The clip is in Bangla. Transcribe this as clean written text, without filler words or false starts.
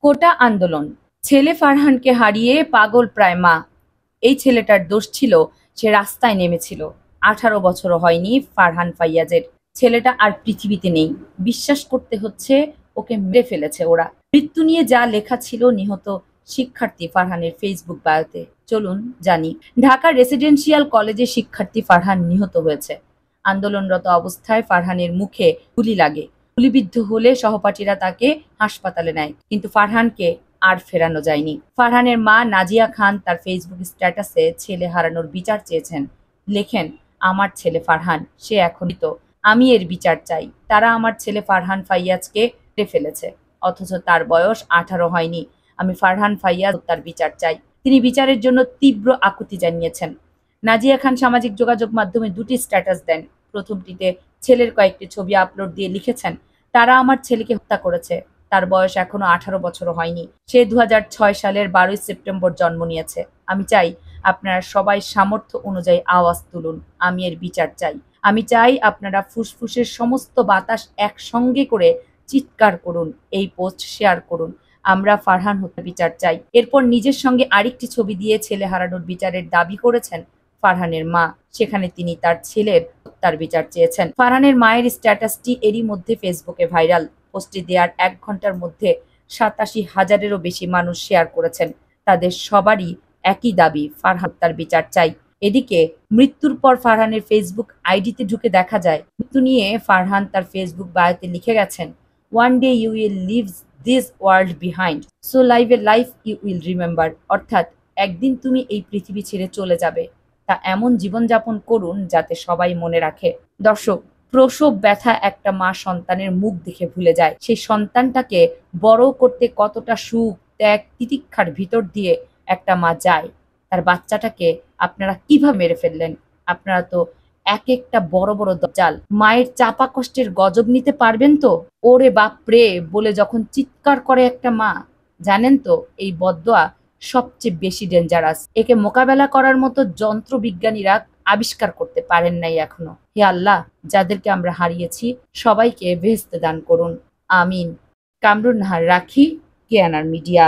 কোটা আন্দোলন। ছেলে ফারহানকে হারিয়ে পাগল প্রায় মা। এই ছেলেটার দোষ ছিল, সে রাস্তায় নেমেছিল। 18 বছরও হয়নি ফারহান ফাইয়াজের। ছেলেটা আর পৃথিবীতে নেই। বিশ্বাস করতে হচ্ছে ওকে মেরে ফেলেছে ওরা। মৃত্যু নিয়ে যা লেখা ছিল নিহত শিক্ষার্থী ফারহানের ফেসবুক বায়োতে। চলুন জানি। ঢাকা রেসিডেন্সিয়াল কলেজের শিক্ষার্থী ফারহান নিহত হয়েছে। আন্দোলনরত অবস্থায় ফারহানের মুখে গুলি লাগে। গুলিবিদ্ধ হলে সহপাঠীরা তাকে হাসপাতালে নেয়, কিন্তু ফারহানকে আর ফেরানো যায়নি। ফারহানের মা নাজিয়া খান তার ফেসবুক স্ট্যাটাসে ছেলে হারানোর বিচার চেয়েছেন। লেখেন, আমার ছেলে ফারহান, সে এখন মৃত। আমি এর বিচার চাই। তারা আমার ছেলে ফারহান ফাইয়াজকে মেরে ফেলেছে, অথচ তার বয়স 18 হয়নি। আমি ফারহান ফাইয়াজ হত্যার বিচার চাই। তিনি বিচারের জন্য তীব্র আকুতি জানিয়েছেন। নাজিয়া খান সামাজিক যোগাযোগ মাধ্যমে দুটি স্ট্যাটাস দেন। প্রথমটিতে ছেলের কয়েকটি ছবি আপলোড দিয়ে লিখেছেন, তারা আমার ছেলেকে হত্যা করেছে। তার বয়স এখনো 18 বছরও হয়নি। সে 2006 সালের 12 সেপ্টেম্বর জন্ম নিয়েছে। আমি চাই আপনারা সবাই সামর্থ্য অনুযায়ী আওয়াজ তুলুন। আমি এর বিচার চাই। আমি চাই আপনারা ফুসফুসের সমস্ত বাতাস একসঙ্গে করে চিৎকার করুন, এই পোস্ট শেয়ার করুন। আমরা ফারহান হত্যার বিচার চাই। এরপর নিজের সঙ্গে আরেকটি ছবি দিয়ে ছেলে হারানোর বিচারের দাবি করেছেন ফারহানের মা। সেখানে তিনি তার ছেলের হত্যার বিচার চেয়েছেন। ফারহানের মায়ের স্ট্যাটাসটি এরই মধ্যে ফেসবুকে ভাইরাল। পোস্টটি দেওয়ার 1 ঘন্টার মধ্যে 87,000-এরও বেশি মানুষ শেয়ার করেছেন। তাদের সবারই একই দাবি, ফারহান হত্যার বিচার চাই। এদিকে মৃত্যুর পর ফারহানের ফেসবুক আইডিতে ঢুকে দেখা যায়, মৃত্যু নিয়ে ফারহান তার ফেসবুক বায়োতে লিখে গেছেন, one day you will leave this world behind, so live a life you will remember. অর্থাৎ একদিন তুমি এই পৃথিবী ছেড়ে চলে যাবে, তা এমন জীবনযাপন করুন যাতে সবাই মনে রাখে। দর্শক, প্রসব ব্যথা একটা মা সন্তানের মুখ দেখে ভুলে যায়। সেই সন্তানটাকে বড় করতে কতটা সুখ, ত্যাগ, তিতিক্ষার ভিতর দিয়ে একটা মা যায়। তার বাচ্চাটাকে আপনারা কিভাবে মেরে ফেললেন? আপনারা তো এক একটা বড় বড় দজ্জাল। মায়ের চাপা কষ্টের গজব নিতে পারবেন তো? ওরে বাপরে বলে যখন চিৎকার করে একটা মা, জানেন তো এই বদদোয়া সবচেয়ে বেশি ডেঞ্জারাস। একে মোকাবেলা করার মতো যন্ত্র বিজ্ঞানীরা আবিষ্কার করতে পারেন নাই এখনো। হে আল্লাহ, যাদেরকে আমরা হারিয়েছি সবাইকে বেহেশতে দান করুন। আমিন। কামরুন নাহার রাখি, কেয়ানার মিডিয়া।